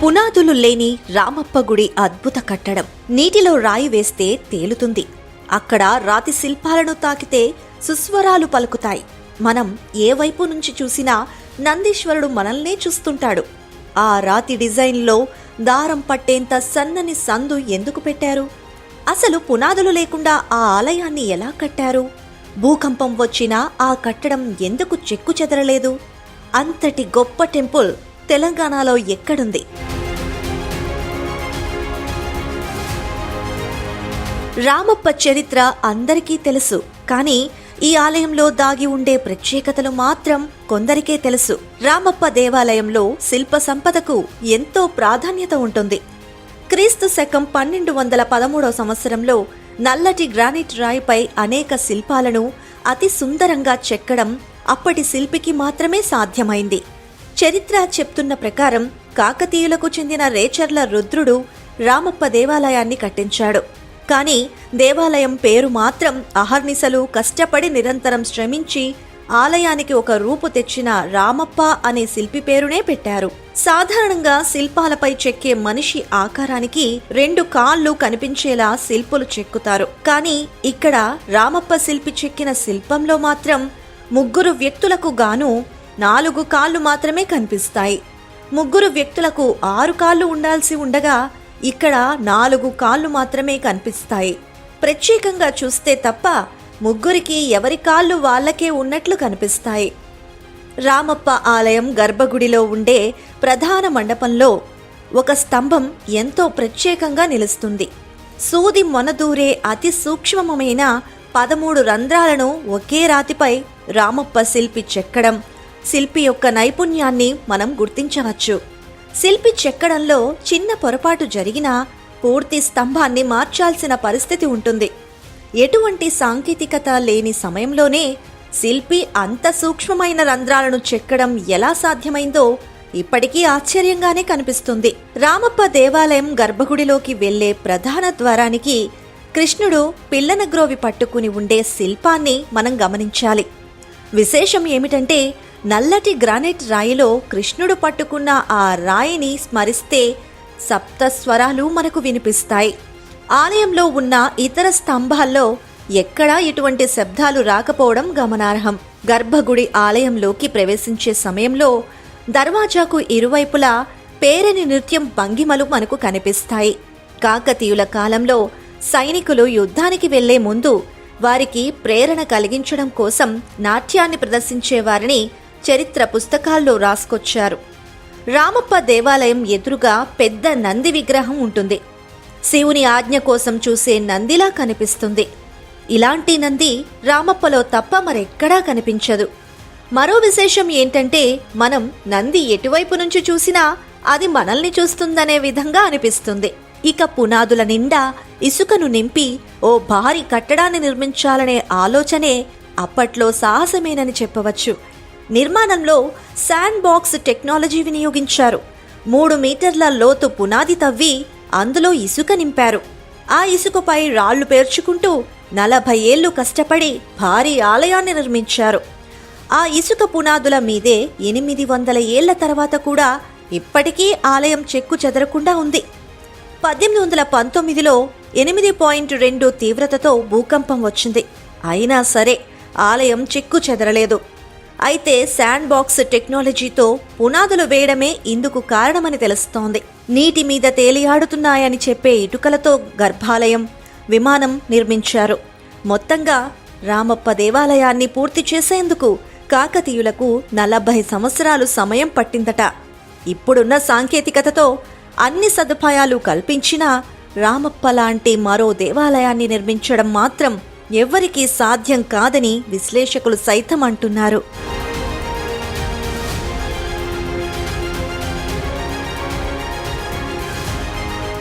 పునాదులు లేని రామప్ప గుడి అద్భుత కట్టడం. నీటిలో రాయి వేస్తే తేలుతుంది. అక్కడ రాతి శిల్పాలను తాకితే సుస్వరాలు పలుకుతాయి. మనం ఏ వైపు నుంచి చూసినా నందీశ్వరుడు మనల్నే చూస్తుంటాడు. ఆ రాతి డిజైన్లో దారం పట్టేంత సన్నని సందు ఎందుకు పెట్టారు? అసలు పునాదులు లేకుండా ఆ ఆలయాన్ని ఎలా కట్టారు? భూకంపం వచ్చినా ఆ కట్టడం ఎందుకు చెక్కు చెదరలేదు? అంతటి గొప్ప టెంపుల్ తెలంగాణలో ఎక్కడుంది? రామప్ప చరిత్ర అందరికీ తెలుసు, కానీ ఈ ఆలయంలో దాగి ఉండే ప్రత్యేకతలు మాత్రం కొందరికే తెలుసు. రామప్ప దేవాలయంలో శిల్ప సంపదకు ఎంతో ప్రాధాన్యత ఉంటుంది. క్రీస్తు శకం 1213 సంవత్సరంలో నల్లటి గ్రానైట్ రాయిపై అనేక శిల్పాలను అతి సుందరంగా చెక్కడం అప్పటి శిల్పికి మాత్రమే సాధ్యమైంది. చరిత్ర చెప్తున్న ప్రకారం కాకతీయులకు చెందిన రేచర్ల రుద్రుడు రామప్ప దేవాలయాన్ని కట్టించాడు. కానీ దేవాలయం పేరు మాత్రం అహర్నిశలు కష్టపడి నిరంతరం శ్రమించి ఆలయానికి ఒక రూపు తెచ్చిన రామప్ప అనే శిల్పి పేరునే పెట్టారు. సాధారణంగా శిల్పాలపై చెక్కే మనిషి ఆకారానికి 2 కాళ్ళు కనిపించేలా శిల్పులు చెక్కుతారు. కానీ ఇక్కడ రామప్ప శిల్పి చెక్కిన శిల్పంలో మాత్రం 3 వ్యక్తులకు గాను 4 కాళ్ళు మాత్రమే కనిపిస్తాయి. 3 వ్యక్తులకు 6 కాళ్ళు ఉండాల్సి ఉండగా ఇక్కడ 4 కాళ్ళు మాత్రమే కనిపిస్తాయి. ప్రత్యేకంగా చూస్తే తప్ప ముగ్గురికి ఎవరి కాళ్ళు వాళ్లకే ఉన్నట్లు కనిపిస్తాయి. రామప్ప ఆలయం గర్భగుడిలో ఉండే ప్రధాన మండపంలో ఒక స్తంభం ఎంతో ప్రత్యేకంగా నిలుస్తుంది. సూది మొనదూరే అతి సూక్ష్మమైన 13 రంధ్రాలను ఒకే రాతిపై రామప్ప శిల్పి చెక్కడం శిల్పి యొక్క నైపుణ్యాన్ని మనం గుర్తించవచ్చు. శిల్పి చెక్కడంలో చిన్న పొరపాటు జరిగినా పూర్తి స్తంభాన్ని మార్చాల్సిన పరిస్థితి ఉంటుంది. ఎటువంటి సాంకేతికత లేని సమయంలోనే శిల్పి అంత సూక్ష్మమైన రంధ్రాలను చెక్కడం ఎలా సాధ్యమైందో ఇప్పటికీ ఆశ్చర్యంగానే కనిపిస్తుంది. రామప్ప దేవాలయం గర్భగుడిలోకి వెళ్లే ప్రధాన ద్వారానికి కృష్ణుడు పిల్లనగ్రోవి పట్టుకుని ఉండే శిల్పాన్ని మనం గమనించాలి. విశేషం ఏమిటంటే నల్లటి గ్రానైట్ రాయిలో కృష్ణుడు పట్టుకున్న ఆ రాయిని స్మరిస్తే సప్తస్వరాలు మనకు వినిపిస్తాయి. ఆలయంలో ఉన్న ఇతర స్తంభాల్లో ఎక్కడా ఇటువంటి శబ్దాలు రాకపోవడం గమనార్హం. గర్భగుడి ఆలయంలోకి ప్రవేశించే సమయంలో దర్వాజాకు ఇరువైపులా పేరని నృత్యం భంగిమలు మనకు కనిపిస్తాయి. కాకతీయుల కాలంలో సైనికులు యుద్ధానికి వెళ్లే ముందు వారికి ప్రేరణ కలిగించడం కోసం నాట్యాన్ని ప్రదర్శించేవారిని చరిత్ర పుస్తకాల్లో రాసుకొచ్చారు. రామప్ప దేవాలయం ఎదురుగా పెద్ద నంది విగ్రహం ఉంటుంది. శివుని ఆజ్ఞ కోసం చూసే నందిలా కనిపిస్తుంది. ఇలాంటి నంది రామప్పలో తప్ప మరెక్కడా కనిపించదు. మరో విశేషం ఏంటంటే మనం నంది ఎటువైపు నుంచి చూసినా అది మనల్ని చూస్తుందనే విధంగా అనిపిస్తుంది. ఇక పునాదుల నిండా ఇసుకను నింపి ఓ భారీ కట్టడాన్ని నిర్మించాలనే ఆలోచనే అప్పట్లో సాహసమేనని చెప్పవచ్చు. నిర్మాణంలో శాండ్ బాక్స్ టెక్నాలజీ వినియోగించారు. 3 మీటర్ల లోతు పునాది తవ్వి అందులో ఇసుక నింపారు. ఆ ఇసుకపై రాళ్లు పేర్చుకుంటూ 40 ఏళ్లు కష్టపడి భారీ ఆలయాన్ని నిర్మించారు. ఆ ఇసుక పునాదుల మీదే 800 ఏళ్ల తర్వాత కూడా ఇప్పటికీ ఆలయం చెక్కు చెదరకుండా ఉంది. 1819లో 8.2 తీవ్రతతో భూకంపం వచ్చింది. అయినా సరే ఆలయం చెక్కు చెదరలేదు. అయితే శాండ్ బాక్స్ టెక్నాలజీతో పునాదులు వేయడమే ఇందుకు కారణమని తెలుస్తోంది. నీటి మీద తేలియాడుతున్నాయని చెప్పే ఇటుకలతో గర్భాలయం, విమానం నిర్మించారు. మొత్తంగా రామప్ప దేవాలయాన్ని పూర్తి చేసేందుకు కాకతీయులకు 40 సంవత్సరాలు సమయం పట్టిందట. ఇప్పుడున్న సాంకేతికతతో అన్ని సదుపాయాలు కల్పించినా రామప్ప లాంటి మరో దేవాలయాన్ని నిర్మించడం మాత్రం ఎవ్వరికీ సాధ్యం కాదని విశ్లేషకులు సైతం అంటున్నారు.